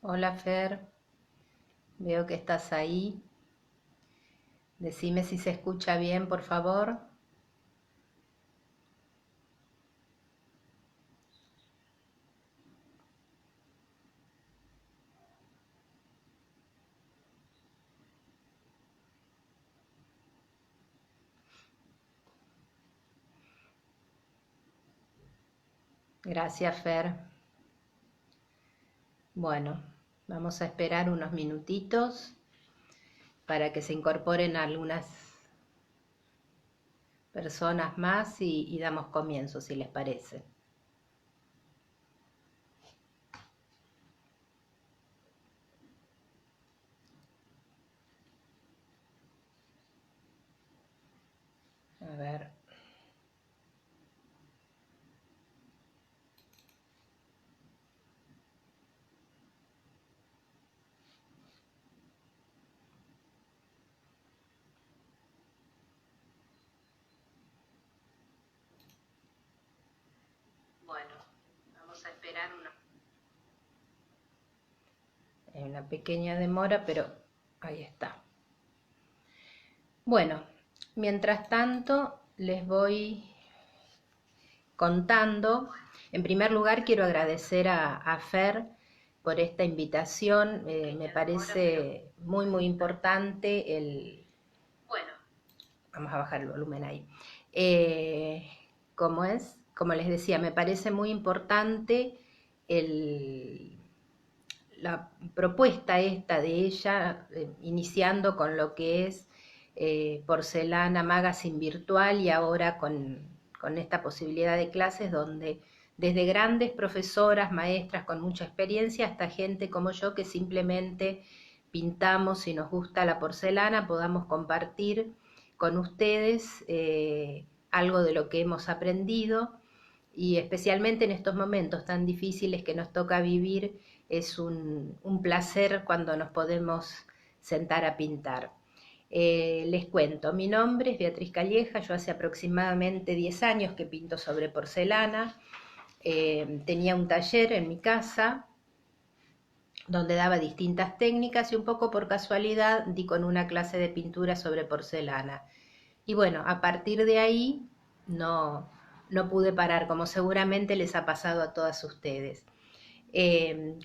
Hola Fer, veo que estás ahí. Decime si se escucha bien, por favor. Gracias, Fer. Bueno, vamos a esperar unos minutitos para que se incorporen algunas personas más y damos comienzo, si les parece. A ver. Bueno, vamos a esperar una pequeña demora, pero ahí está. Bueno, mientras tanto les voy contando. En primer lugar, quiero agradecer a Fer por esta invitación. Me parece muy importante Bueno, vamos a bajar el volumen ahí. Como les decía, me parece muy importante la propuesta esta de ella, iniciando con lo que es Porcelana Magazine virtual y ahora con esta posibilidad de clases donde desde grandes profesoras, maestras con mucha experiencia, hasta gente como yo que simplemente pintamos y nos gusta la porcelana, podamos compartir con ustedes algo de lo que hemos aprendido y especialmente en estos momentos tan difíciles que nos toca vivir, es un placer cuando nos podemos sentar a pintar. Les cuento, mi nombre es Beatriz Calleja, yo hace aproximadamente 10 años que pinto sobre porcelana. Tenía un taller en mi casa donde daba distintas técnicas y un poco por casualidad di con una clase de pintura sobre porcelana. Y bueno, a partir de ahí no pude parar, como seguramente les ha pasado a todas ustedes.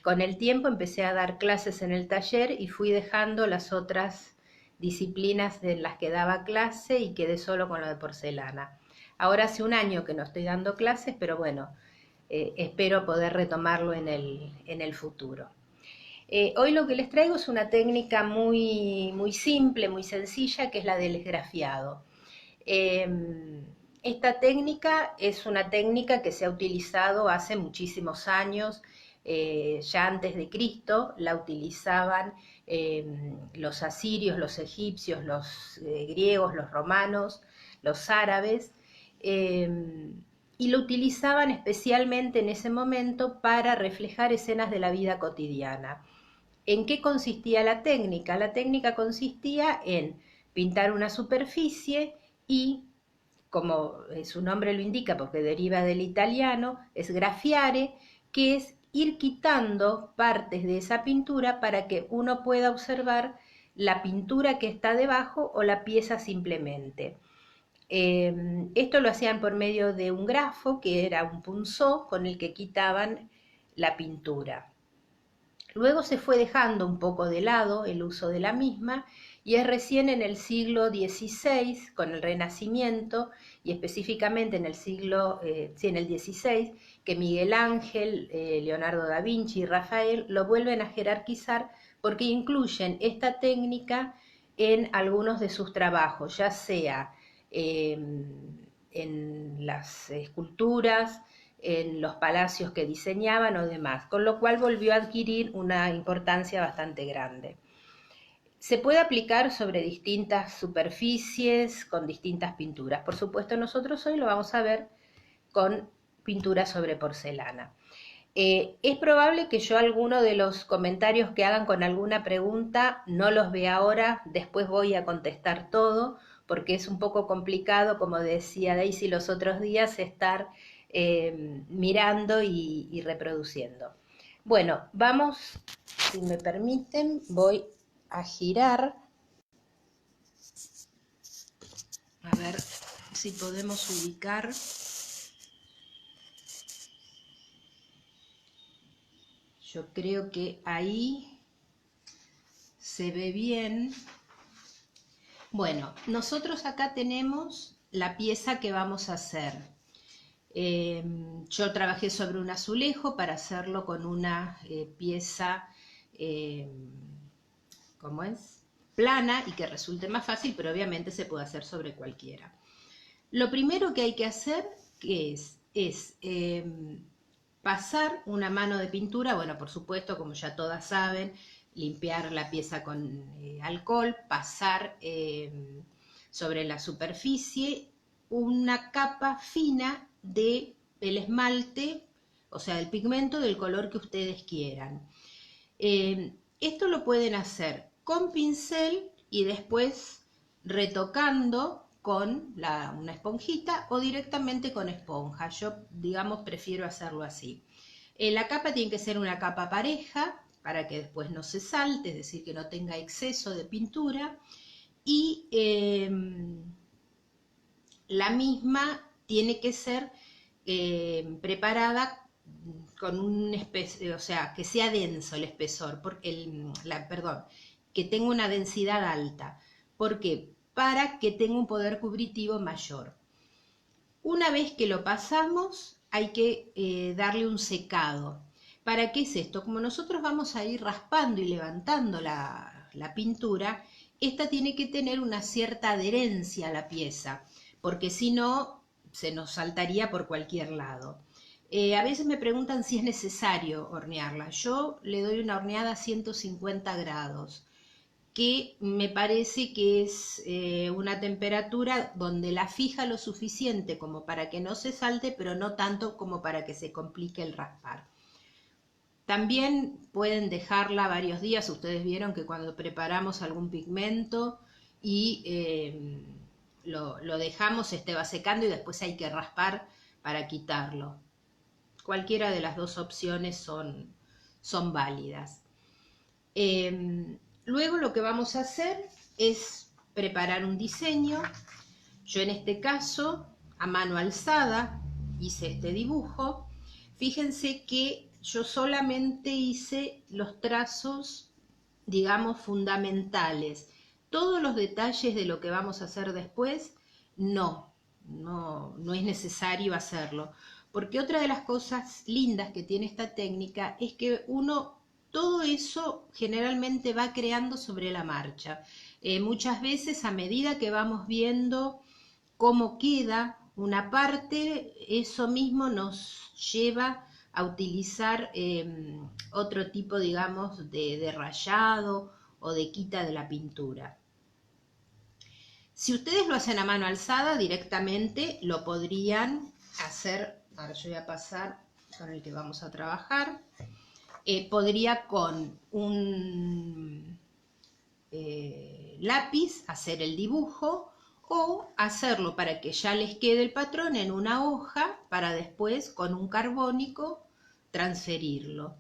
Con el tiempo empecé a dar clases en el taller y fui dejando las otras disciplinas de las que daba clase y quedé solo con lo de porcelana. Ahora hace un año que no estoy dando clases, pero bueno, espero poder retomarlo en el futuro. Hoy lo que les traigo es una técnica muy simple, muy sencilla, que es la del esgrafiado. Esta técnica es una técnica que se ha utilizado hace muchísimos años, ya antes de Cristo la utilizaban los asirios, los egipcios, los griegos, los romanos, los árabes, y lo utilizaban especialmente en ese momento para reflejar escenas de la vida cotidiana. ¿En qué consistía la técnica? La técnica consistía en pintar una superficie y, como su nombre lo indica, porque deriva del italiano, es graffiare, que es ir quitando partes de esa pintura para que uno pueda observar la pintura que está debajo o la pieza simplemente. Esto lo hacían por medio de un grafo, que era un punzó con el que quitaban la pintura. Luego se fue dejando un poco de lado el uso de la misma y es recién en el siglo XVI, con el Renacimiento, y específicamente en el en el XVI, que Miguel Ángel, Leonardo da Vinci y Rafael lo vuelven a jerarquizar porque incluyen esta técnica en algunos de sus trabajos, ya sea en las esculturas, en los palacios que diseñaban o demás, con lo cual volvió a adquirir una importancia bastante grande. Se puede aplicar sobre distintas superficies, con distintas pinturas. Por supuesto, nosotros hoy lo vamos a ver con pintura sobre porcelana. Es probable que yo alguno de los comentarios que hagan con alguna pregunta no los vea ahora, después voy a contestar todo, porque es un poco complicado, como decía Daisy los otros días, estar mirando y reproduciendo. Bueno, vamos, si me permiten, voy a girar, a ver si podemos ubicar. Yo creo que ahí se ve bien. Bueno, nosotros acá tenemos la pieza que vamos a hacer. Yo trabajé sobre un azulejo para hacerlo con una pieza, ¿cómo es? Plana y que resulte más fácil, pero obviamente se puede hacer sobre cualquiera. Lo primero que hay que hacer es pasar una mano de pintura, bueno, por supuesto, como ya todas saben, limpiar la pieza con alcohol, pasar sobre la superficie una capa fina de el esmalte, o sea, el pigmento del color que ustedes quieran. Esto lo pueden hacer con pincel y después retocando con una esponjita o directamente con esponja. Yo, digamos, prefiero hacerlo así. La capa tiene que ser una capa pareja para que después no se salte, es decir, que no tenga exceso de pintura. Y la misma tiene que ser preparada con un espesor, o sea, que sea denso el espesor, perdón, que tenga una densidad alta. ¿Por qué? Para que tenga un poder cubritivo mayor. Una vez que lo pasamos, hay que darle un secado. ¿Para qué es esto? Como nosotros vamos a ir raspando y levantando la pintura, esta tiene que tener una cierta adherencia a la pieza, porque si no, se nos saltaría por cualquier lado. A veces me preguntan si es necesario hornearla. Yo le doy una horneada a 150 grados, que me parece que es una temperatura donde la fija lo suficiente como para que no se salte, pero no tanto como para que se complique el raspar. También pueden dejarla varios días. Ustedes vieron que cuando preparamos algún pigmento y lo dejamos, va secando y después hay que raspar para quitarlo. Cualquiera de las dos opciones son válidas. Luego lo que vamos a hacer es preparar un diseño. Yo en este caso, a mano alzada, hice este dibujo. Fíjense que yo solamente hice los trazos, digamos, fundamentales. Todos los detalles de lo que vamos a hacer después, no es necesario hacerlo. Porque otra de las cosas lindas que tiene esta técnica es que todo eso generalmente va creando sobre la marcha. Muchas veces a medida que vamos viendo cómo queda una parte, eso mismo nos lleva a utilizar otro tipo, digamos, de rayado o de quita de la pintura. Si ustedes lo hacen a mano alzada, directamente lo podrían hacer. Ahora yo voy a pasar con el que vamos a trabajar. Podría con un lápiz hacer el dibujo o hacerlo para que ya les quede el patrón en una hoja para después con un carbónico transferirlo.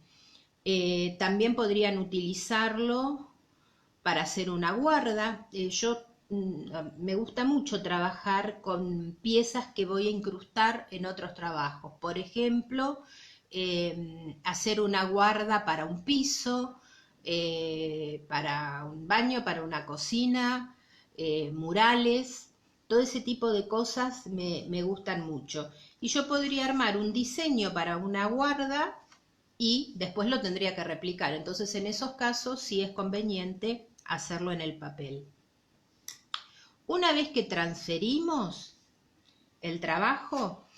También podrían utilizarlo para hacer una guarda. Me gusta mucho trabajar con piezas que voy a incrustar en otros trabajos. Por ejemplo, hacer una guarda para un piso, para un baño, para una cocina, murales, todo ese tipo de cosas me gustan mucho. Y yo podría armar un diseño para una guarda y después lo tendría que replicar. Entonces, en esos casos sí es conveniente hacerlo en el papel. Una vez que transferimos el trabajo,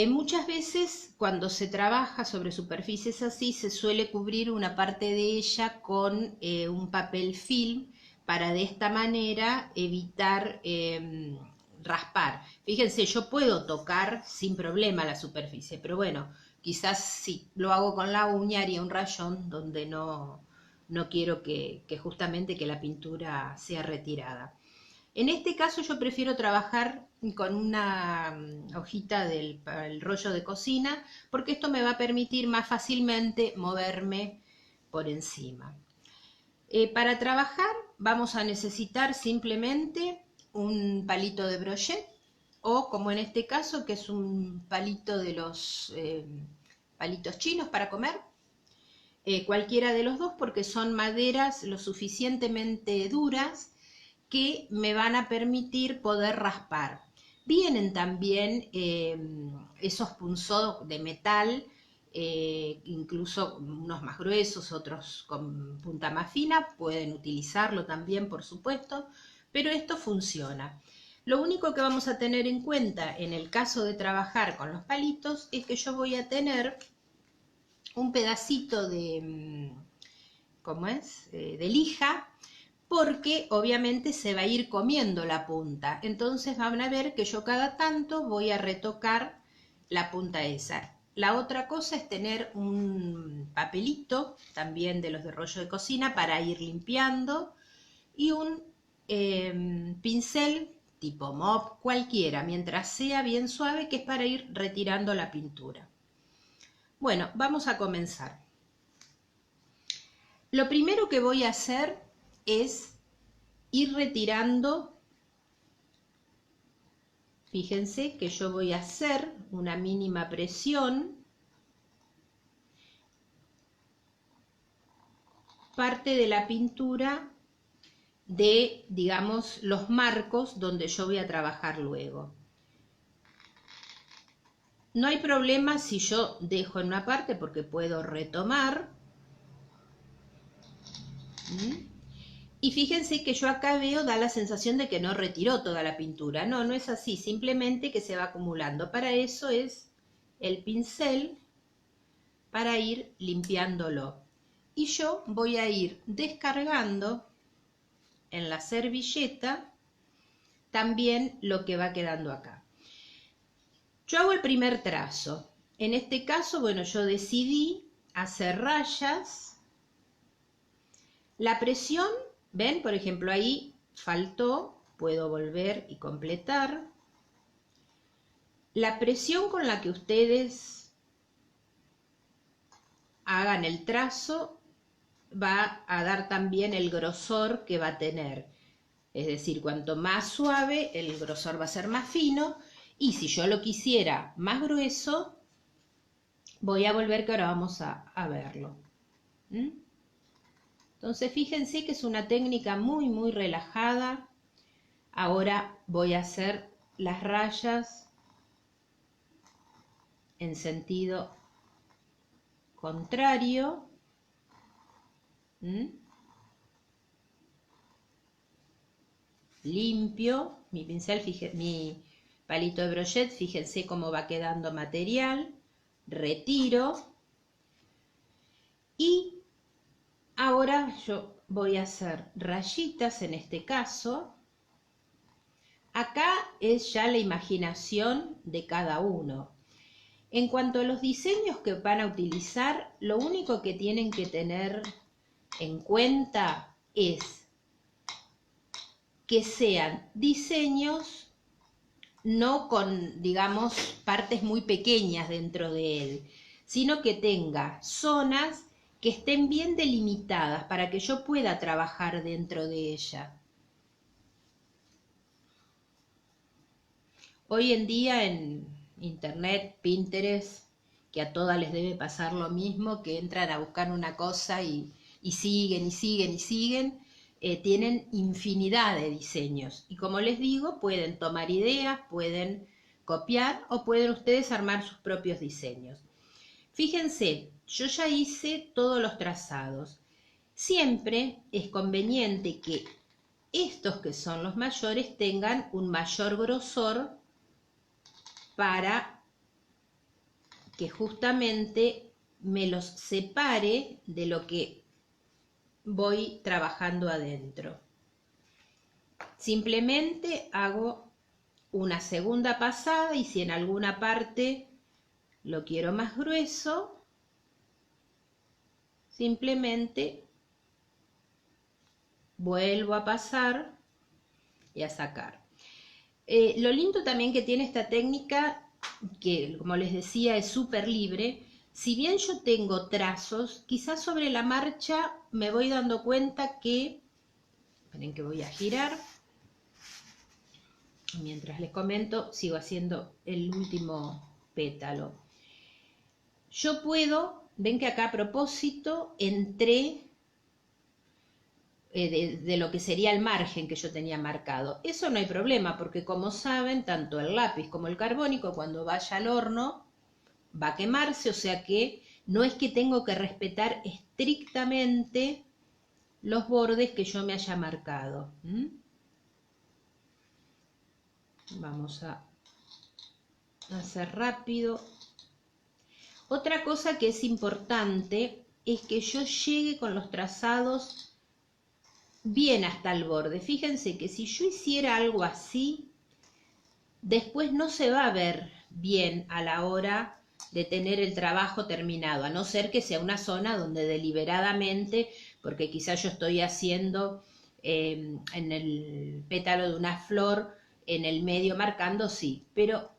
muchas veces cuando se trabaja sobre superficies así, se suele cubrir una parte de ella con un papel film para de esta manera evitar raspar. Fíjense, yo puedo tocar sin problema la superficie, pero bueno, quizás si lo hago con la uña haría un rayón donde no quiero que justamente que la pintura sea retirada. En este caso yo prefiero trabajar con una hojita del el rollo de cocina, porque esto me va a permitir más fácilmente moverme por encima. Para trabajar vamos a necesitar simplemente un palito de brochet, o como en este caso, que es un palito de los palitos chinos para comer, cualquiera de los dos, porque son maderas lo suficientemente duras que me van a permitir poder raspar. Vienen también esos punzones de metal, incluso unos más gruesos, otros con punta más fina, pueden utilizarlo también, por supuesto, pero esto funciona. Lo único que vamos a tener en cuenta en el caso de trabajar con los palitos es que yo voy a tener un pedacito de, ¿cómo es? De lija, porque obviamente se va a ir comiendo la punta. Entonces van a ver que yo cada tanto voy a retocar la punta esa. La otra cosa es tener un papelito, también de los de rollo de cocina, para ir limpiando, y un pincel tipo mop, cualquiera, mientras sea bien suave, que es para ir retirando la pintura. Bueno, vamos a comenzar. Lo primero que voy a hacer es ir retirando. Fíjense que yo voy a hacer una mínima presión, parte de la pintura de, digamos, los marcos donde yo voy a trabajar luego. No hay problema si yo dejo en una parte, porque puedo retomar. Y fíjense que yo acá veo, da la sensación de que no retiró toda la pintura. No, no es así, simplemente que se va acumulando. Para eso es el pincel, para ir limpiándolo. Y yo voy a ir descargando en la servilleta también lo que va quedando acá. Yo hago el primer trazo. En este caso, bueno, yo decidí hacer rayas. La presión, ven, por ejemplo, ahí faltó, puedo volver y completar. La presión con la que ustedes hagan el trazo va a dar también el grosor que va a tener. Es decir, cuanto más suave, el grosor va a ser más fino, y si yo lo quisiera más grueso, voy a volver, que ahora vamos a verlo. Entonces fíjense que es una técnica muy, muy relajada. Ahora voy a hacer las rayas en sentido contrario. Limpio mi pincel, mi palito de brochet, fíjense cómo va quedando material, retiro, y ahora yo voy a hacer rayitas en este caso. Acá es ya la imaginación de cada uno. En cuanto a los diseños que van a utilizar, lo único que tienen que tener en cuenta es que sean diseños no con, digamos, partes muy pequeñas dentro de él, sino que tenga zonas que estén bien delimitadas para que yo pueda trabajar dentro de ella. Hoy en día en internet, Pinterest, que a todas les debe pasar lo mismo, que entran a buscar una cosa y siguen y siguen y siguen, tienen infinidad de diseños. Y como les digo, pueden tomar ideas, pueden copiar o pueden ustedes armar sus propios diseños. Fíjense, yo ya hice todos los trazados. Siempre es conveniente que estos que son los mayores tengan un mayor grosor para que justamente me los separe de lo que voy trabajando adentro. Simplemente hago una segunda pasada, y si en alguna parte lo quiero más grueso, simplemente vuelvo a pasar y a sacar. Lo lindo también que tiene esta técnica, que como les decía es súper libre, si bien yo tengo trazos, quizás sobre la marcha me voy dando cuenta que, esperen que voy a girar, mientras les comento sigo haciendo el último pétalo. Yo puedo, ven que acá a propósito entré de lo que sería el margen que yo tenía marcado. Eso no hay problema, porque como saben, tanto el lápiz como el carbónico, cuando vaya al horno, va a quemarse, o sea que no es que tengo que respetar estrictamente los bordes que yo me haya marcado. Vamos a hacer rápido. Otra cosa que es importante es que yo llegue con los trazados bien hasta el borde. Fíjense que si yo hiciera algo así, después no se va a ver bien a la hora de tener el trabajo terminado, a no ser que sea una zona donde deliberadamente, porque quizás yo estoy haciendo en el pétalo de una flor, en el medio marcando, sí, pero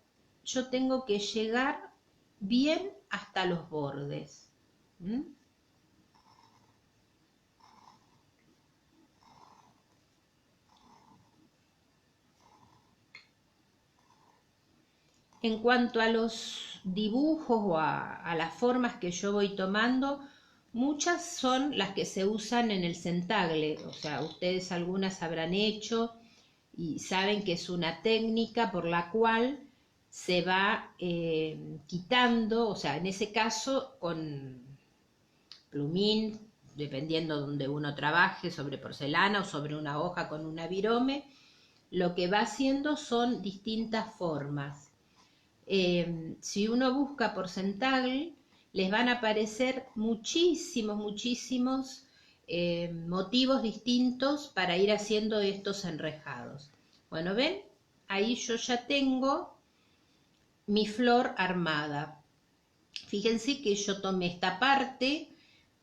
yo tengo que llegar bien hasta los bordes. En cuanto a los dibujos o a las formas que yo voy tomando, muchas son las que se usan en el centagle, o sea, ustedes algunas habrán hecho y saben que es una técnica por la cual se va quitando, o sea, en ese caso con plumín, dependiendo donde uno trabaje, sobre porcelana o sobre una hoja con una virome, lo que va haciendo son distintas formas. Si uno busca por centagle, les van a aparecer muchísimos motivos distintos para ir haciendo estos enrejados. Bueno, ¿ven? Ahí yo ya tengo mi flor armada. Fíjense que yo tomé esta parte,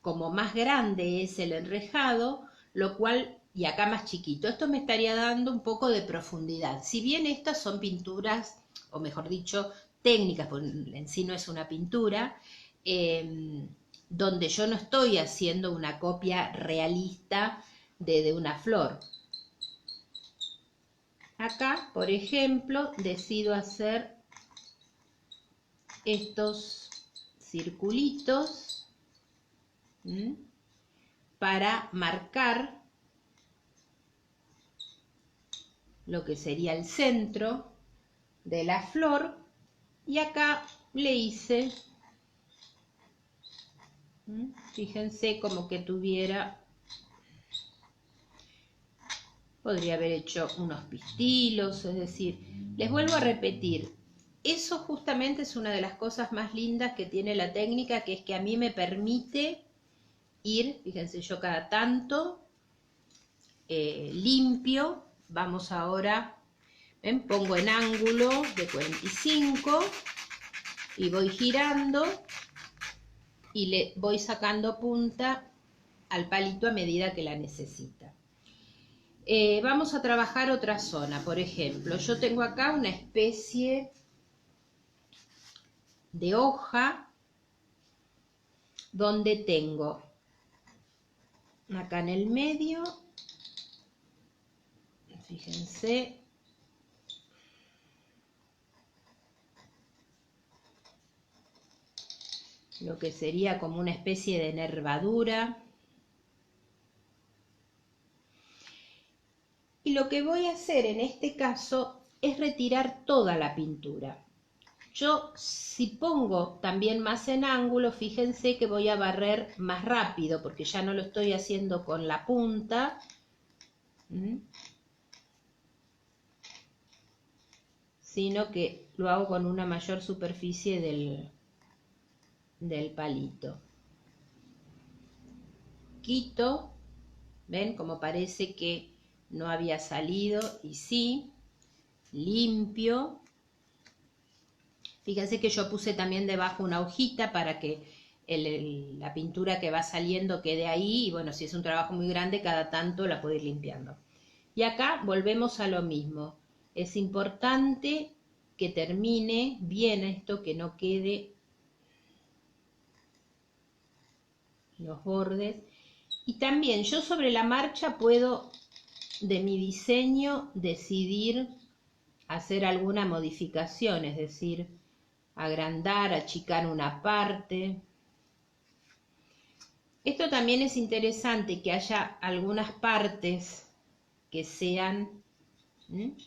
como más grande es el enrejado, lo cual, y acá más chiquito, esto me estaría dando un poco de profundidad. Si bien estas son pinturas, o mejor dicho, técnicas, porque en sí no es una pintura, donde yo no estoy haciendo una copia realista de una flor. Acá, por ejemplo, decido hacer estos circulitos para marcar lo que sería el centro de la flor, y acá le hice, fíjense, como que tuviera, podría haber hecho unos pistilos, es decir, les vuelvo a repetir, eso justamente es una de las cosas más lindas que tiene la técnica, que es que a mí me permite ir, fíjense, yo cada tanto limpio. Vamos ahora, ¿ven? Pongo en ángulo de 45 y voy girando y le voy sacando punta al palito a medida que la necesita. Vamos a trabajar otra zona. Por ejemplo, yo tengo acá una especie de hoja donde tengo acá en el medio, fíjense, lo que sería como una especie de nervadura. Y lo que voy a hacer en este caso es retirar toda la pintura. Yo, si pongo también más en ángulo, fíjense que voy a barrer más rápido, porque ya no lo estoy haciendo con la punta, sino que lo hago con una mayor superficie del palito. Quito, ven como parece que no había salido, y sí, limpio. Fíjense que yo puse también debajo una hojita para que la pintura que va saliendo quede ahí, y bueno, si es un trabajo muy grande, cada tanto la puedo ir limpiando. Y acá volvemos a lo mismo. Es importante que termine bien esto, que no quede los bordes. Y también yo sobre la marcha puedo, de mi diseño, decidir hacer alguna modificación, es decir, agrandar, achicar una parte. Esto también es interesante, que haya algunas partes que sean, ¿ven?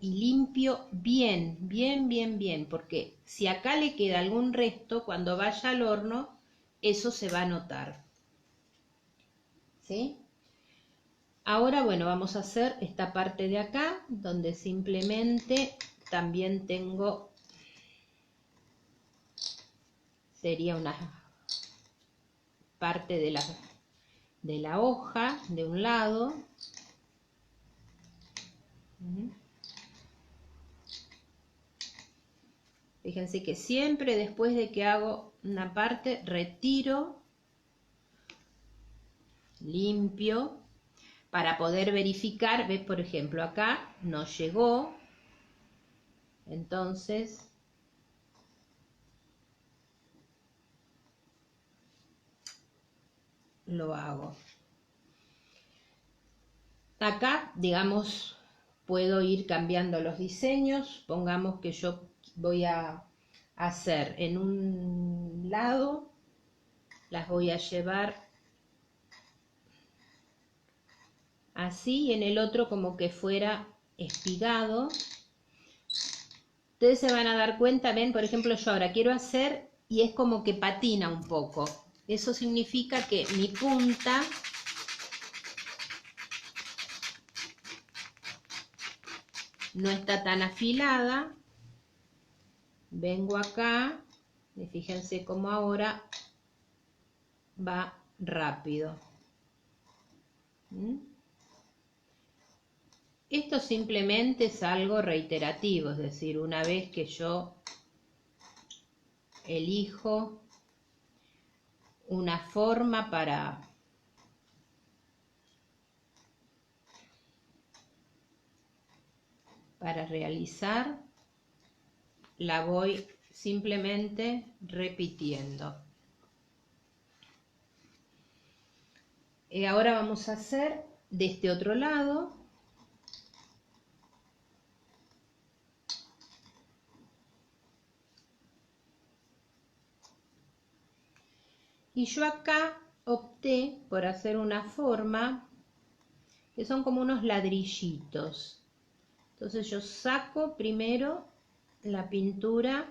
Y limpio bien, bien, bien, bien, porque si acá le queda algún resto, cuando vaya al horno, eso se va a notar. ¿Sí? Ahora, bueno, vamos a hacer esta parte de acá, donde simplemente también tengo, sería una parte de la hoja de un lado. Fíjense que siempre después de que hago una parte, retiro, limpio, para poder verificar. ¿Ves? Por ejemplo, acá no llegó, entonces lo hago. Acá, digamos, puedo ir cambiando los diseños. Pongamos que yo voy a hacer en un lado, las voy a llevar así, y en el otro como que fuera espigado. Ustedes se van a dar cuenta, ven, por ejemplo, yo ahora quiero hacer y es como que patina un poco. Eso significa que mi punta no está tan afilada. Vengo acá y fíjense cómo ahora va rápido. Esto simplemente es algo reiterativo, es decir, una vez que yo elijo una forma para realizar, la voy simplemente repitiendo. Ahora vamos a hacer de este otro lado. Y yo acá opté por hacer una forma que son como unos ladrillitos. Entonces yo saco primero la pintura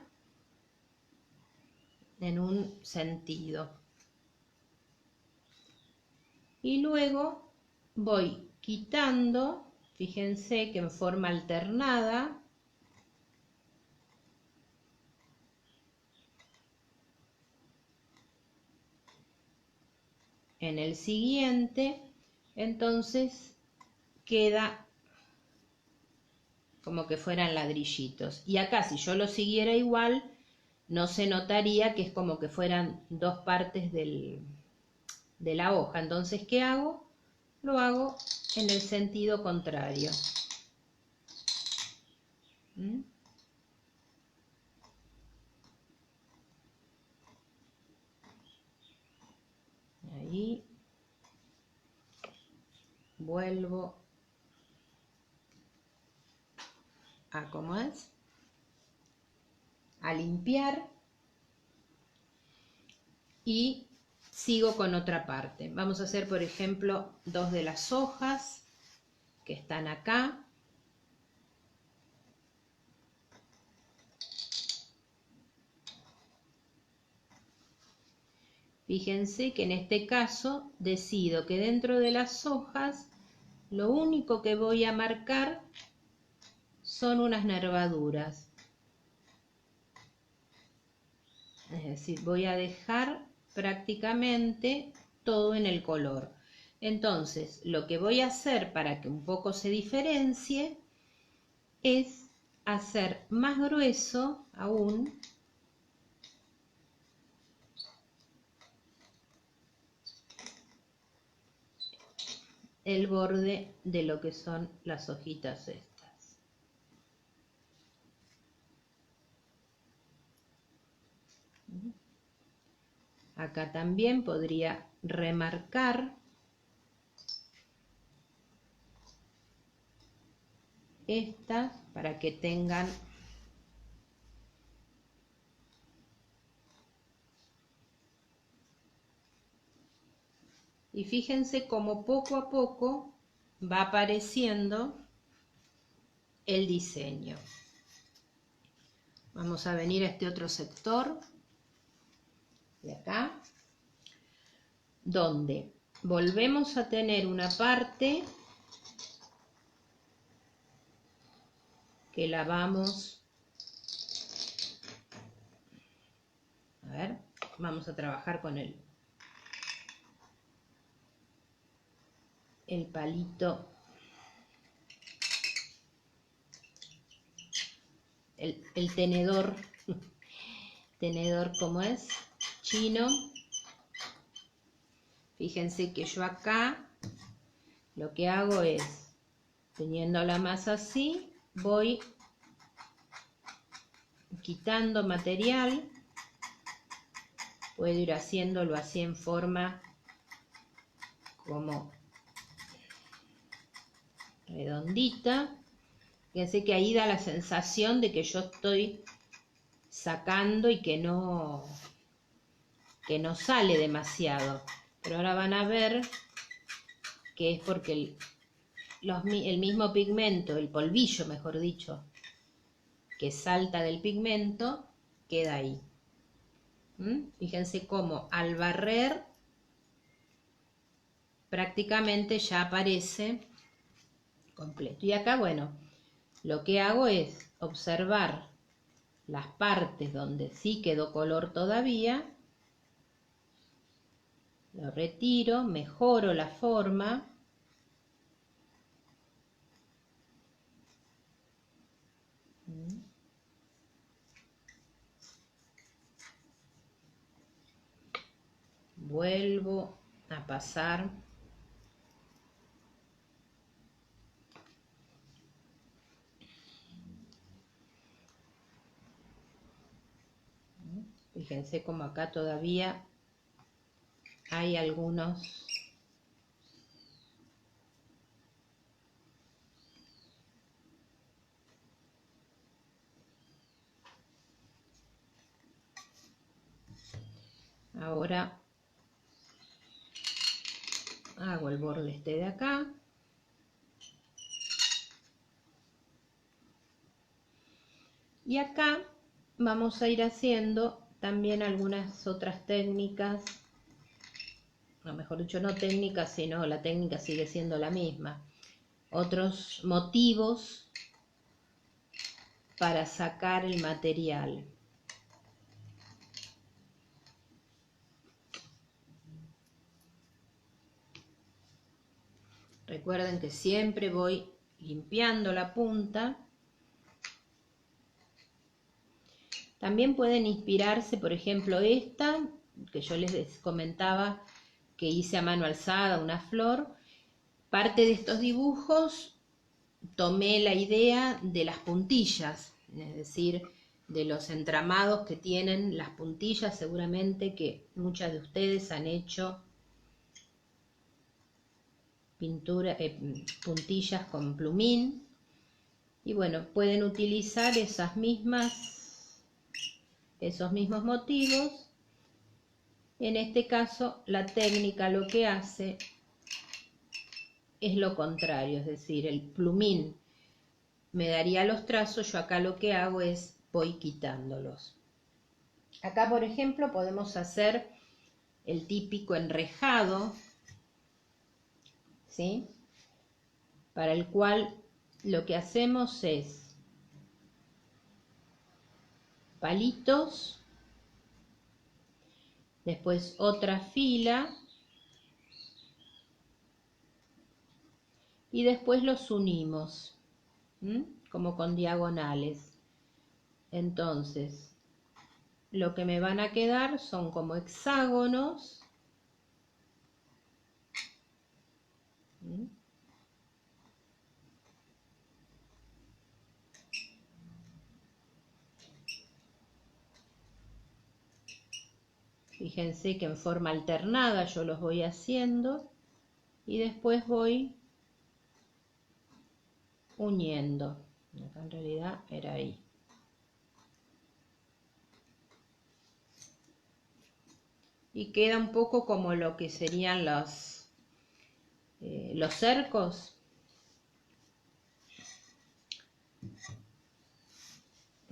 en un sentido. Y luego voy quitando, fíjense que en forma alternada, en el siguiente, entonces queda como que fueran ladrillitos. Y acá, si yo lo siguiera igual, no se notaría que es como que fueran dos partes de la hoja. Entonces, ¿qué hago? Lo hago en el sentido contrario. Ahí vuelvo a, ¿cómo es?, a limpiar y sigo con otra parte. Vamos a hacer, por ejemplo, dos de las hojas que están acá. Fíjense que en este caso decido que dentro de las hojas lo único que voy a marcar son unas nervaduras. Es decir, voy a dejar prácticamente todo en el color. Entonces, lo que voy a hacer para que un poco se diferencie es hacer más grueso aún el borde de lo que son las hojitas estas. Acá también podría remarcar estas para que tengan y fíjense cómo poco a poco va apareciendo el diseño. Vamos a venir a este otro sector de acá, donde volvemos a tener una parte que la vamos a ver, vamos a trabajar con el palito, el tenedor, tenedor como es, chino. Fíjense que yo acá lo que hago es, teniendo la masa así, voy quitando material, puedo ir haciéndolo así en forma como redondita. Fíjense que ahí da la sensación de que yo estoy sacando y que no sale demasiado. Pero ahora van a ver que es porque el mismo pigmento, el polvillo mejor dicho, que salta del pigmento, queda ahí. Fíjense cómo al barrer prácticamente ya aparece completo. Y acá, bueno, lo que hago es observar las partes donde sí quedó color todavía, lo retiro, mejoro la forma. Vuelvo a pasar. Fíjense como acá todavía hay algunos ahora hago el borde este de acá y acá vamos a ir haciendo también algunas otras técnicas, o mejor dicho, no técnicas, sino la técnica sigue siendo la misma, otros motivos para sacar el material. Recuerden que siempre voy limpiando la punta. También pueden inspirarse, por ejemplo, esta, que yo les comentaba que hice a mano alzada, una flor. Parte de estos dibujos tomé la idea de las puntillas, es decir, de los entramados que tienen las puntillas. Seguramente que muchas de ustedes han hecho pintura, puntillas con plumín. Y bueno, pueden utilizar esos mismos motivos. En este caso, la técnica lo que hace es lo contrario, es decir, el plumín me daría los trazos, yo acá lo que hago es voy quitándolos. Acá, por ejemplo, podemos hacer el típico enrejado, ¿sí? Para el cual lo que hacemos es palitos, después otra fila y después los unimos, como con diagonales. Entonces, lo que me van a quedar son como hexágonos ¿Mm? Fíjense que en forma alternada yo los voy haciendo y después voy uniendo. Acá en realidad era ahí. Y queda un poco como lo que serían los cercos.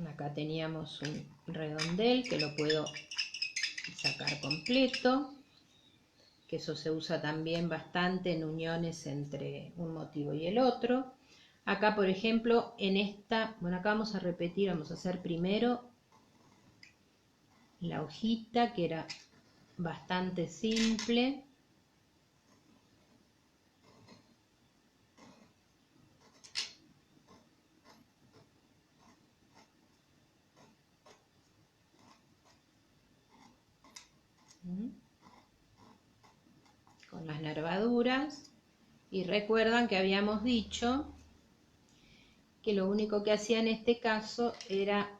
Acá teníamos un redondel que lo puedo sacar completo, que eso se usa también bastante en uniones entre un motivo y el otro. Acá, por ejemplo, en esta, bueno, acá vamos a repetir, vamos a hacer primero la hojita, que era bastante simple. Con las nervaduras. Y recuerdan que habíamos dicho que lo único que hacía en este caso era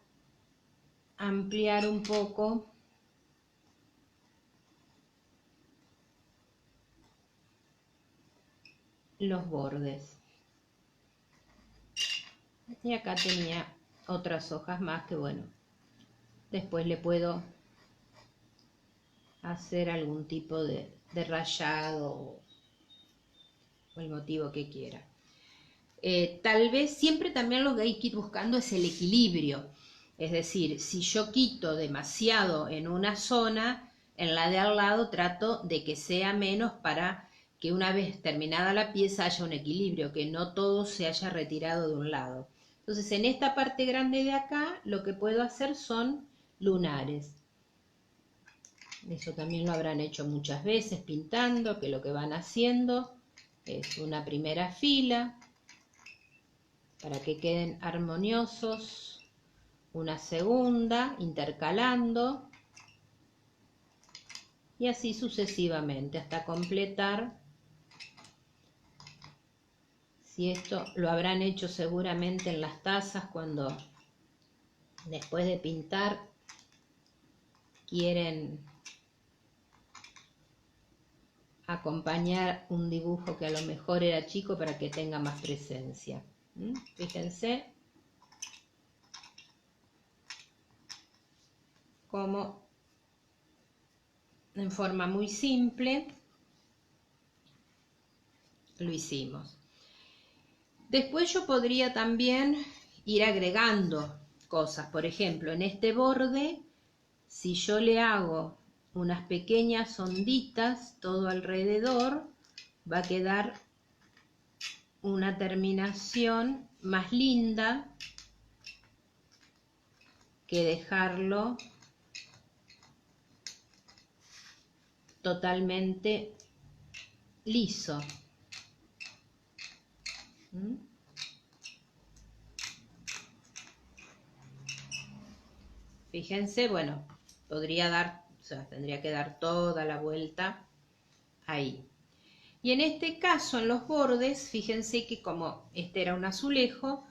ampliar un poco los bordes. Y acá tenía otras hojas más que, bueno, después le puedo hacer algún tipo de rayado o el motivo que quiera. Tal vez siempre también lo que hay que ir buscando es el equilibrio. Es decir, si yo quito demasiado en una zona, en la de al lado trato de que sea menos para que una vez terminada la pieza haya un equilibrio, que no todo se haya retirado de un lado. Entonces, en esta parte grande de acá, lo que puedo hacer son lunares. Eso también lo habrán hecho muchas veces pintando, que lo que van haciendo es una primera fila para que queden armoniosos, una segunda, intercalando, y así sucesivamente hasta completar. Si esto lo habrán hecho seguramente en las tazas cuando después de pintar quieren acompañar un dibujo que a lo mejor era chico para que tenga más presencia. Fíjense cómo en forma muy simple lo hicimos. Después yo podría también ir agregando cosas. Por ejemplo, en este borde, si yo le hago unas pequeñas onditas todo alrededor, va a quedar una terminación más linda que dejarlo totalmente liso. Fíjense, bueno, podría dar, o sea, tendría que dar toda la vuelta ahí. Y en este caso, en los bordes, fíjense que como este era un azulejo,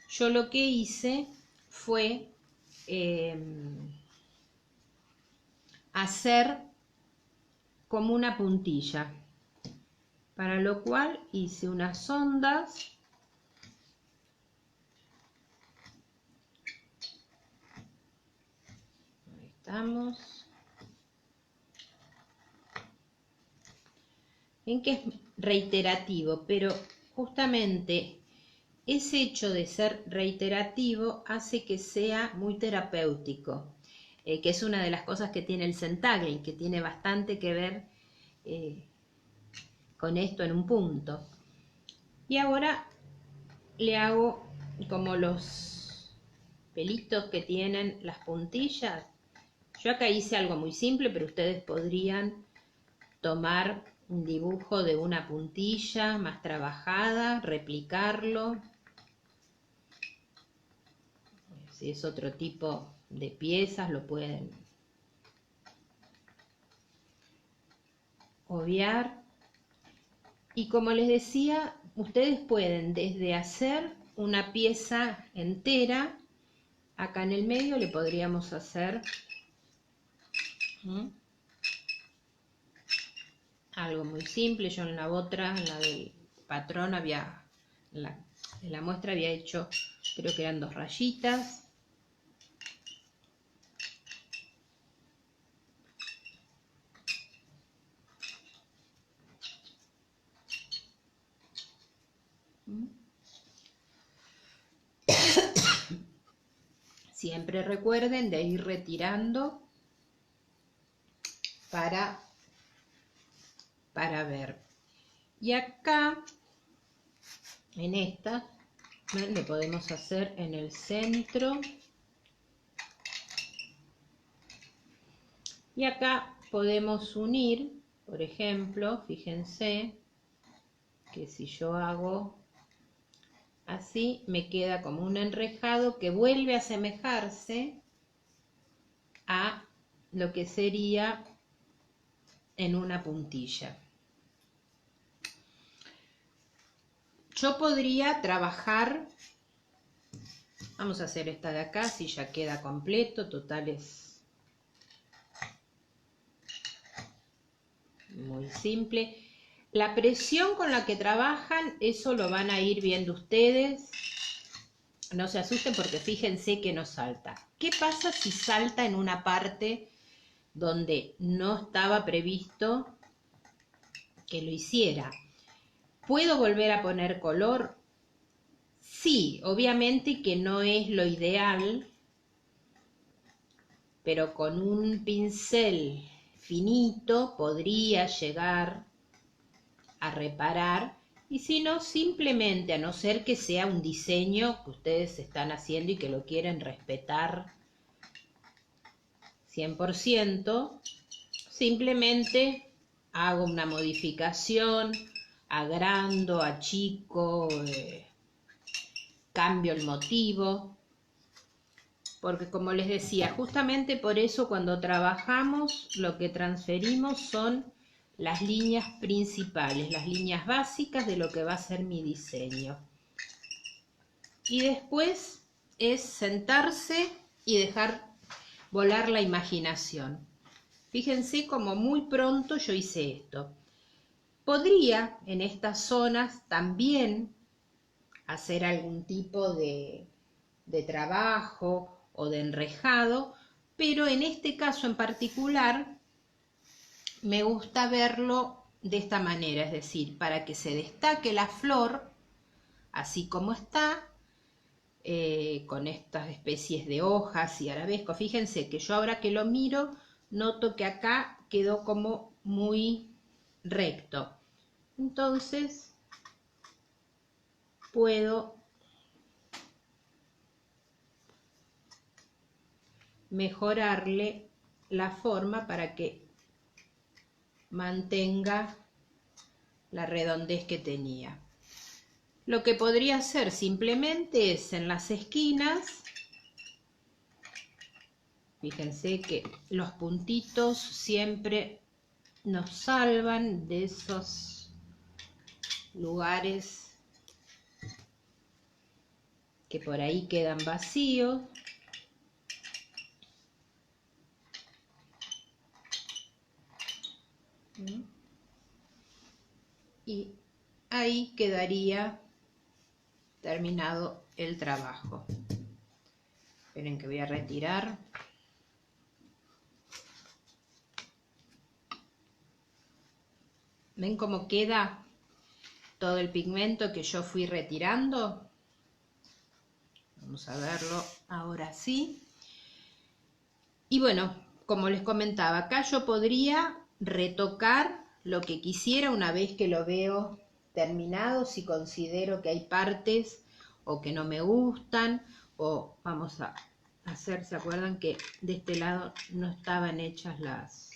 yo lo que hice fue hacer como una puntilla, para lo cual hice unas ondas. Ahí estamos. En que es reiterativo, pero justamente ese hecho de ser reiterativo hace que sea muy terapéutico, que es una de las cosas que tiene el Centagle, que tiene bastante que ver con esto en un punto. Y ahora le hago como los pelitos que tienen las puntillas. Yo acá hice algo muy simple, pero ustedes podrían tomar un dibujo de una puntilla más trabajada, replicarlo. Si es otro tipo de piezas, lo pueden obviar. Y como les decía, ustedes pueden desde hacer una pieza entera, acá en el medio le podríamos hacer algo muy simple. Yo en la otra, en la del patrón, en la muestra había hecho, creo que eran 2 rayitas. Siempre recuerden de ir retirando para ver. Y acá, en esta, ¿ven? Le podemos hacer en el centro. Y acá podemos unir, por ejemplo, fíjense que si yo hago así, me queda como un enrejado que vuelve a asemejarse a lo que sería en una puntilla. Yo podría trabajar, vamos a hacer esta de acá, si ya queda completo, total es muy simple. La presión con la que trabajan, eso lo van a ir viendo ustedes. No se asusten porque fíjense que no salta. ¿Qué pasa si salta en una parte donde no estaba previsto que lo hiciera? ¿Puedo volver a poner color? Sí, obviamente que no es lo ideal, pero con un pincel finito podría llegar a reparar, y si no, simplemente, a no ser que sea un diseño que ustedes están haciendo y que lo quieren respetar 100%, simplemente hago una modificación, agrando, achico, cambio el motivo, porque como les decía, justamente por eso cuando trabajamos lo que transferimos son las líneas principales, las líneas básicas de lo que va a ser mi diseño. Y después es sentarse y dejar volar la imaginación. Fíjense como muy pronto yo hice esto. Podría en estas zonas también hacer algún tipo de trabajo o de enrejado, pero en este caso en particular me gusta verlo de esta manera, es decir, para que se destaque la flor así como está, con estas especies de hojas y arabesco. Fíjense que yo ahora que lo miro noto que acá quedó como muy recto, entonces puedo mejorarle la forma para que mantenga la redondez que tenía. Lo que podría hacer simplemente es en las esquinas, fíjense que los puntitos siempre nos salvan de esos lugares que por ahí quedan vacíos. Y ahí quedaría terminado el trabajo. Esperen que voy a retirar. ¿Ven cómo queda todo el pigmento que yo fui retirando? Vamos a verlo ahora sí. Y bueno, como les comentaba, acá yo podría retocar lo que quisiera una vez que lo veo terminado, si considero que hay partes o que no me gustan, o vamos a hacer, ¿se acuerdan que de este lado no estaban hechas las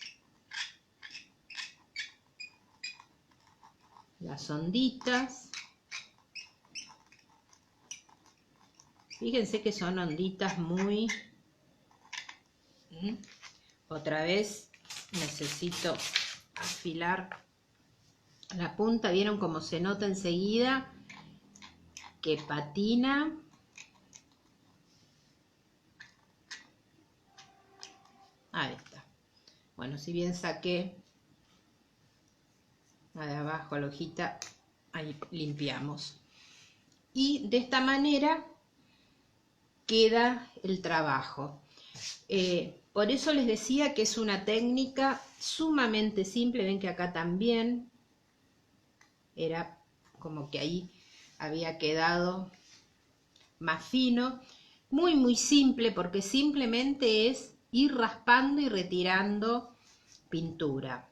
onditas? Fíjense que son onditas muy... Otra vez necesito afilar La punta, ¿vieron cómo se nota enseguida que patina? Ahí está. Bueno, si bien saqué la de abajo, la hojita, ahí limpiamos. Y de esta manera queda el trabajo. Por eso les decía que es una técnica sumamente simple. Ven que acá también era como que ahí había quedado más fino. Muy, muy simple, porque simplemente es ir raspando y retirando pintura.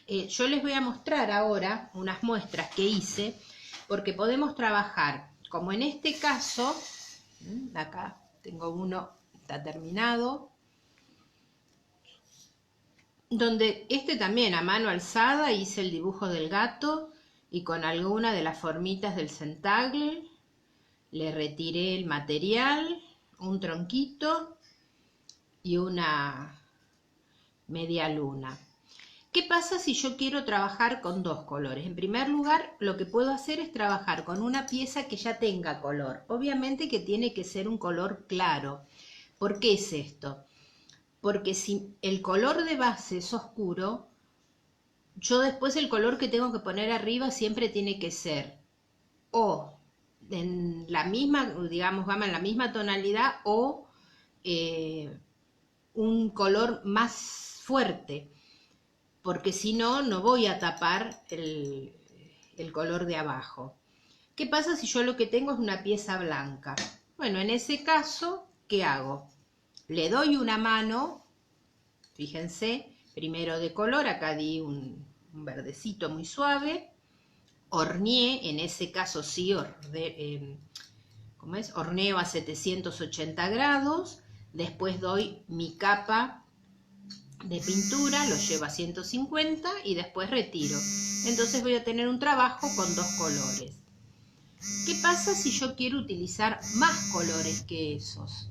Yo les voy a mostrar ahora unas muestras que hice, porque podemos trabajar, como en este caso, acá tengo uno, está terminado, donde este también a mano alzada hice el dibujo del gato y con alguna de las formitas del centagle le retiré el material, un tronquito y una media luna. ¿Qué pasa si yo quiero trabajar con dos colores? En primer lugar, lo que puedo hacer es trabajar con una pieza que ya tenga color. Obviamente que tiene que ser un color claro. ¿Por qué es esto? Porque si el color de base es oscuro, yo después el color que tengo que poner arriba siempre tiene que ser o en la misma, digamos, vamos en la misma tonalidad o un color más fuerte, porque si no, no voy a tapar el color de abajo. ¿Qué pasa si yo lo que tengo es una pieza blanca? Bueno, en ese caso, ¿qué hago? Le doy una mano, fíjense, primero de color, acá di un verdecito muy suave, horneé, en ese caso sí, ¿cómo es? Horneo a 780 grados, después doy mi capa de pintura, lo llevo a 150 y después retiro. Entonces voy a tener un trabajo con dos colores. ¿Qué pasa si yo quiero utilizar más colores que esos?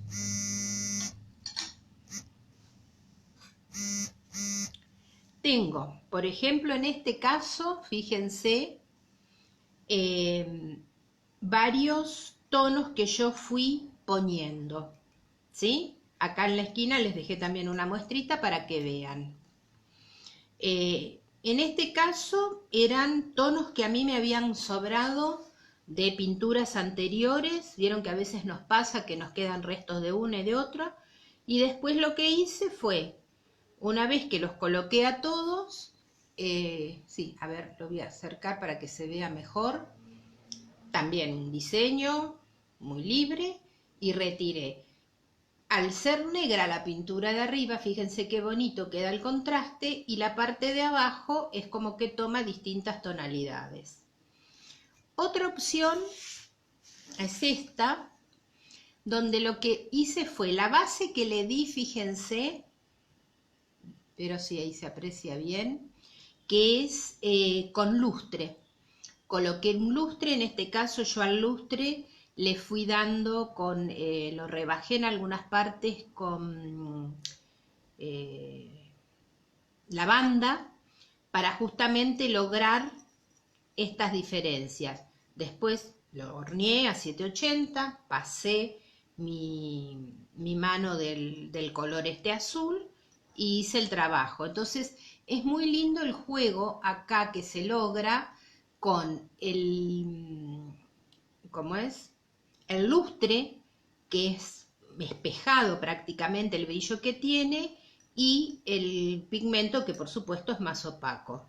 Tengo, por ejemplo, en este caso, fíjense, varios tonos que yo fui poniendo, ¿sí? Acá en la esquina les dejé también una muestrita para que vean. En este caso eran tonos que a mí me habían sobrado de pinturas anteriores. Vieron que a veces nos pasa que nos quedan restos de una y de otra. Y después lo que hice fue, una vez que los coloqué a todos, sí, a ver, lo voy a acercar para que se vea mejor. También un diseño muy libre y retiré. Al ser negra la pintura de arriba, fíjense qué bonito queda el contraste, y la parte de abajo es como que toma distintas tonalidades. Otra opción es esta, donde lo que hice fue la base que le di, fíjense, pero sí ahí se aprecia bien, que es con lustre. Coloqué un lustre, en este caso yo al lustre le fui dando con, lo rebajé en algunas partes con lavanda para justamente lograr estas diferencias. Después lo horneé a 780, pasé mi mano del color este azul y hice el trabajo. Entonces es muy lindo el juego acá que se logra con ¿cómo es? El lustre, que es espejado prácticamente el brillo que tiene, y el pigmento, que por supuesto es más opaco.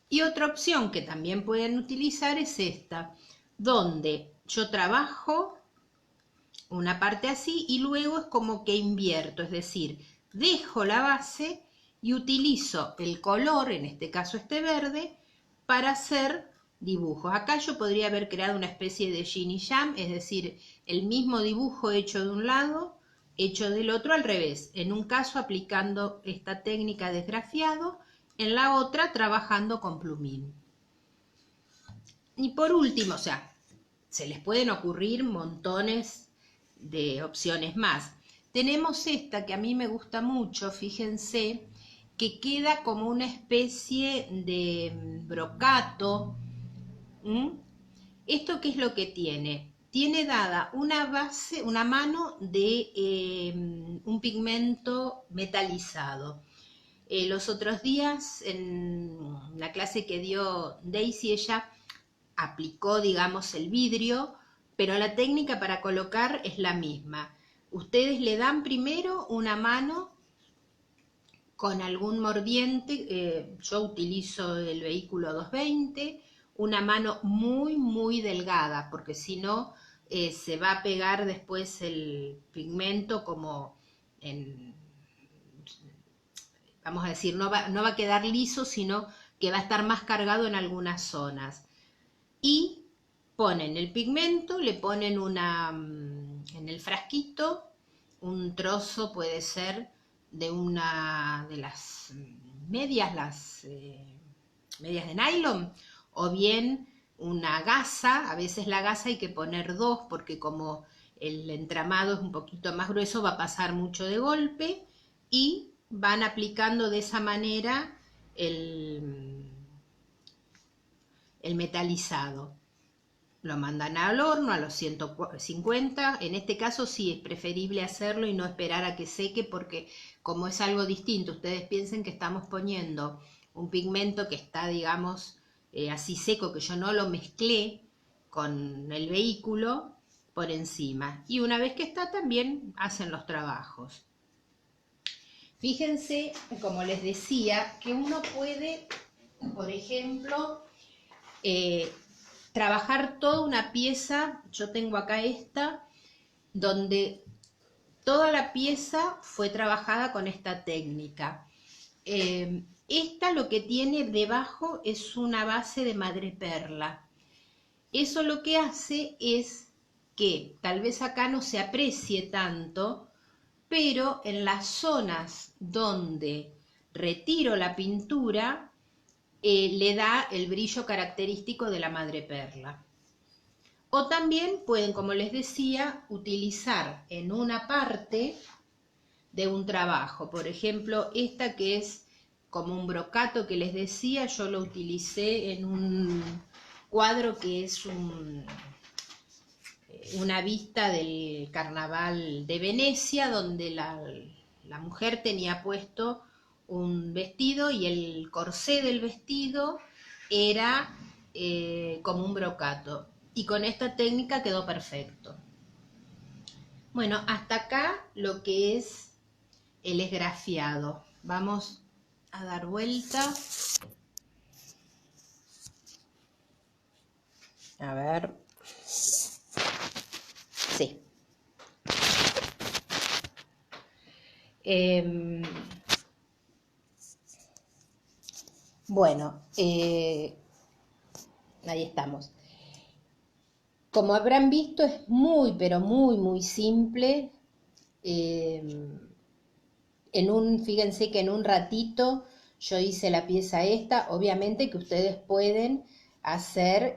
Y otra opción que también pueden utilizar es esta, donde yo trabajo una parte así y luego es como que invierto, es decir, dejo la base y utilizo el color, en este caso este verde, para hacer dibujos. Acá yo podría haber creado una especie de yin y yang, es decir, el mismo dibujo hecho de un lado, hecho del otro al revés. En un caso aplicando esta técnica de esgrafiado, en la otra trabajando con plumín. Y por último, o sea, se les pueden ocurrir montones de opciones más. Tenemos esta que a mí me gusta mucho, fíjense, que queda como una especie de brocato. ¿Esto qué es lo que tiene? Tiene dada una base, una mano de un pigmento metalizado. Los otros días en la clase que dio Daisy, ella aplicó, digamos, el vidrio, pero la técnica para colocar es la misma. Ustedes le dan primero una mano con algún mordiente, yo utilizo el vehículo 220, una mano muy, muy delgada, porque si no se va a pegar después el pigmento como en, vamos a decir, no va a quedar liso, sino que va a estar más cargado en algunas zonas. Y ponen el pigmento, le ponen en el frasquito, un trozo puede ser de una de las medias, las medias de nylon, o bien una gasa. A veces la gasa hay que poner dos, porque como el entramado es un poquito más grueso, va a pasar mucho de golpe, y van aplicando de esa manera el metalizado. Lo mandan al horno a los 150, en este caso sí es preferible hacerlo y no esperar a que seque, porque como es algo distinto, ustedes piensen que estamos poniendo un pigmento que está, digamos, así seco, que yo no lo mezclé con el vehículo por encima. Y una vez que está, también hacen los trabajos. Fíjense, como les decía, que uno puede, por ejemplo, trabajar toda una pieza. Yo tengo acá esta, donde toda la pieza fue trabajada con esta técnica. Esta lo que tiene debajo es una base de madreperla. Eso lo que hace es que tal vez acá no se aprecie tanto, pero en las zonas donde retiro la pintura, le da el brillo característico de la madreperla. O también pueden, como les decía, utilizar en una parte de un trabajo. Por ejemplo, esta que es como un brocato que les decía, yo lo utilicé en un cuadro que es una vista del carnaval de Venecia, donde la mujer tenía puesto un vestido y el corsé del vestido era como un brocato, y con esta técnica quedó perfecto. Bueno, hasta acá lo que es el esgrafiado. Vamos a dar vuelta. A ver. Sí. Bueno, ahí estamos. Como habrán visto, es muy, pero muy, muy simple. Fíjense que en un ratito yo hice la pieza esta. Obviamente que ustedes pueden hacer,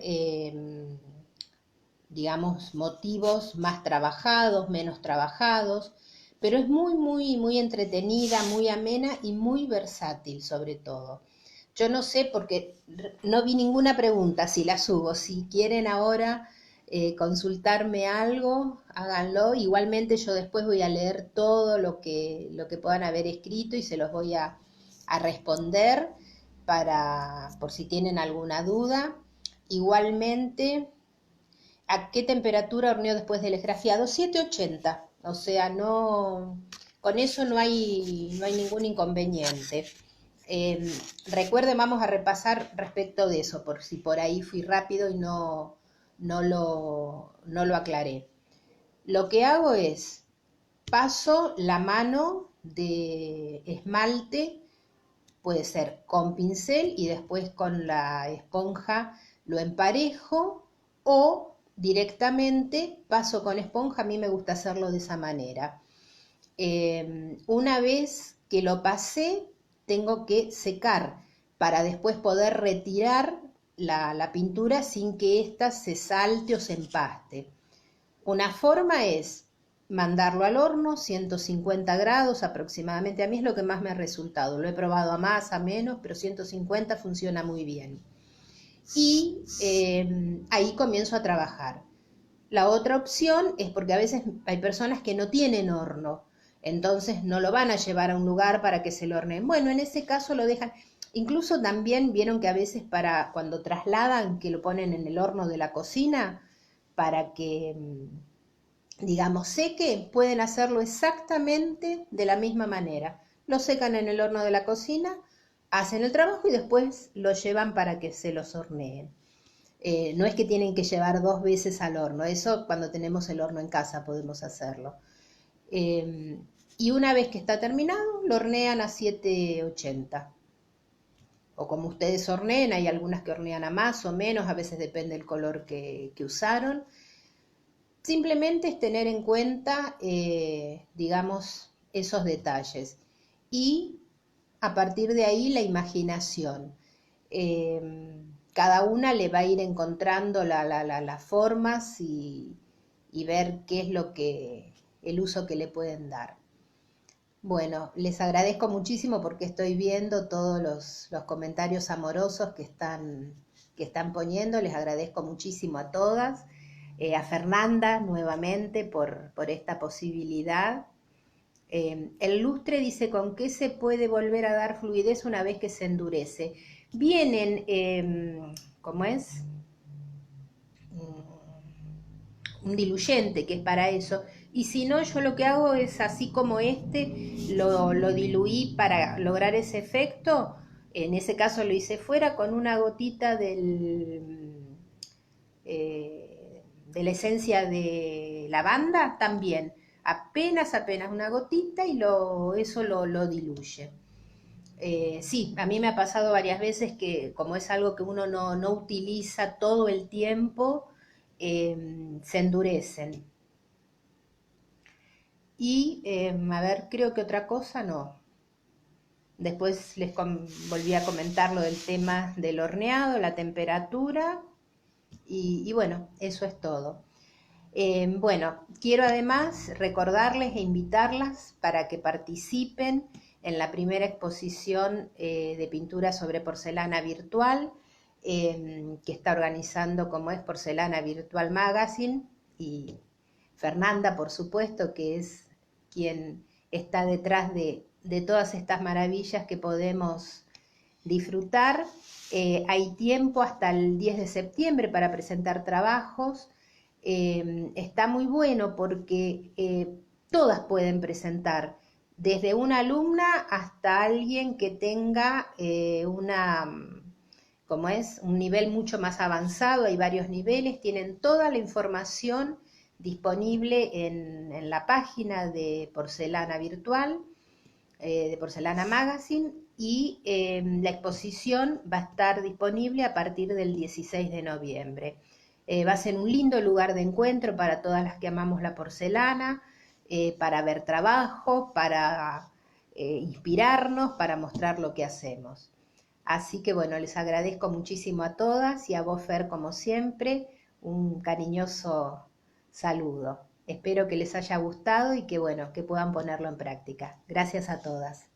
digamos, motivos más trabajados, menos trabajados, pero es muy, muy, muy entretenida, muy amena y muy versátil sobre todo. Yo no sé, porque no vi ninguna pregunta, si la subo. Si quieren ahora consultarme algo, háganlo. Igualmente yo después voy a leer todo lo que puedan haber escrito y se los voy a responder por si tienen alguna duda. Igualmente, ¿a qué temperatura horneó después del esgrafiado? 780. O sea, no, con eso no hay ningún inconveniente. Recuerden, vamos a repasar respecto de eso, por si por ahí fui rápido y no lo aclaré. Lo que hago es, paso la mano de esmalte, puede ser con pincel y después con la esponja lo emparejo, o directamente paso con esponja. A mí me gusta hacerlo de esa manera. Una vez que lo pasé, tengo que secar para después poder retirar la pintura sin que ésta se salte o se empaste. Una forma es mandarlo al horno, 150 grados aproximadamente. A mí es lo que más me ha resultado. Lo he probado a más, a menos, pero 150 funciona muy bien. Y ahí comienzo a trabajar. La otra opción es porque a veces hay personas que no tienen horno, entonces no lo van a llevar a un lugar para que se lo horneen. Bueno, en ese caso lo dejan. Incluso también vieron que a veces para cuando trasladan, que lo ponen en el horno de la cocina para que, digamos, seque, pueden hacerlo exactamente de la misma manera. Lo secan en el horno de la cocina, hacen el trabajo y después lo llevan para que se los horneen. No es que tienen que llevar 2 veces al horno, eso cuando tenemos el horno en casa podemos hacerlo. Y una vez que está terminado, lo hornean a 780. O como ustedes horneen, hay algunas que hornean a más o menos, a veces depende del color que usaron. Simplemente es tener en cuenta, digamos, esos detalles. Y a partir de ahí la imaginación. Cada una le va a ir encontrando las formas y ver qué es el uso que le pueden dar. Bueno, les agradezco muchísimo porque estoy viendo todos los comentarios amorosos que están poniendo. Les agradezco muchísimo a todas. A Fernanda nuevamente por esta posibilidad. El lustre dice, ¿con qué se puede volver a dar fluidez una vez que se endurece? Vienen, ¿cómo es? Un diluyente que es para eso. Y si no, yo lo que hago es así como lo diluí para lograr ese efecto. En ese caso lo hice fuera con una gotita de la esencia de lavanda también. Apenas una gotita y eso lo diluye. Sí, a mí me ha pasado varias veces que como es algo que uno no utiliza todo el tiempo, se endurecen. Y a ver, creo que otra cosa no. Después volví a comentar lo del tema del horneado, la temperatura y bueno, eso es todo. Bueno, quiero además recordarles e invitarlas para que participen en la primera exposición de pintura sobre porcelana virtual que está organizando como es Porcelana Virtual Magazine y Fernanda, por supuesto, que es quien está detrás de todas estas maravillas que podemos disfrutar. Hay tiempo hasta el 10 de septiembre para presentar trabajos. Está muy bueno porque todas pueden presentar, desde una alumna hasta alguien que tenga como es, un nivel mucho más avanzado. Hay varios niveles, tienen toda la información disponible en la página de Porcelana Virtual, de Porcelana Magazine, y la exposición va a estar disponible a partir del 16 de noviembre. Va a ser un lindo lugar de encuentro para todas las que amamos la porcelana, para ver trabajo, para inspirarnos, para mostrar lo que hacemos. Así que bueno, les agradezco muchísimo a todas y a vos, Fer, como siempre, un cariñoso saludo. Espero que les haya gustado y que bueno, que puedan ponerlo en práctica. Gracias a todas.